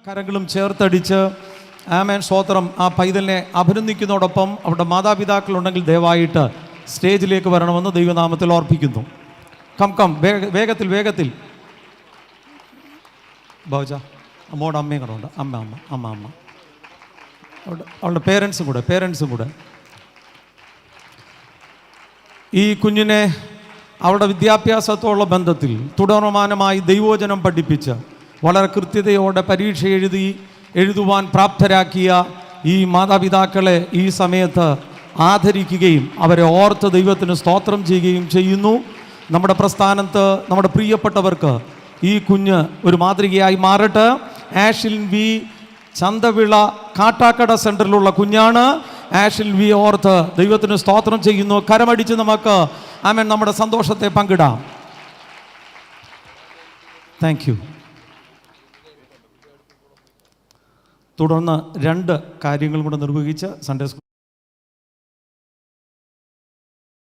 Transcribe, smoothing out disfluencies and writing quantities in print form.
കരങ്ങളും ചേർത്തടിച്ച് ആമേൻ സ്തോത്രം ആ പൈതലിനെ അഭിനന്ദിക്കുന്നതോടൊപ്പം അവരുടെ മാതാപിതാക്കളുണ്ടെങ്കിൽ ദയവായിട്ട് സ്റ്റേജിലേക്ക് വരണമെന്ന് ദൈവനാമത്തിൽ ഓർപ്പിക്കുന്നു. കം വേഗത്തിൽ വേഗത്തിൽ. ബൗജ അമ്മോടെ അമ്മയും കൂടെ ഉണ്ട്. അമ്മ അവളുടെ പേരൻസും കൂടെ ഈ കുഞ്ഞിനെ അവളുടെ വിദ്യാഭ്യാസത്തോടുള്ള ബന്ധത്തിൽ തുടർമാനമായി ദൈവവചനം പഠിപ്പിച്ച് വളരെ കൃത്യതയോടെ പരീക്ഷ എഴുതുവാൻ പ്രാപ്തരാക്കിയ ഈ മാതാപിതാക്കളെ ഈ സമയത്ത് ആദരിക്കുകയും അവരെ ഓർത്ത് ദൈവത്തിന് സ്തോത്രം ചെയ്യുകയും ചെയ്യുന്നു. നമ്മുടെ പ്രസ്ഥാനത്ത് നമ്മുടെ പ്രിയപ്പെട്ടവർക്ക് ഈ കുഞ്ഞ് ഒരു മാതൃകയായി മാറട്ടെ. ആഷിൽ വി ചന്തവിള കാട്ടാക്കട സെൻറ്ററിലുള്ള കുഞ്ഞാണ്. ആഷിൽ വി ഓർത്ത് ദൈവത്തിന് സ്തോത്രം ചെയ്യുന്നു. കരമടിച്ച് നമുക്ക് ആമേൻ നമ്മുടെ സന്തോഷത്തെ പങ്കിടാം. Thank you. തുടർന്ന് 2 കാര്യങ്ങളും കൂടെ നിർവഹിച്ച് സൺഡേ സ്കൂൾ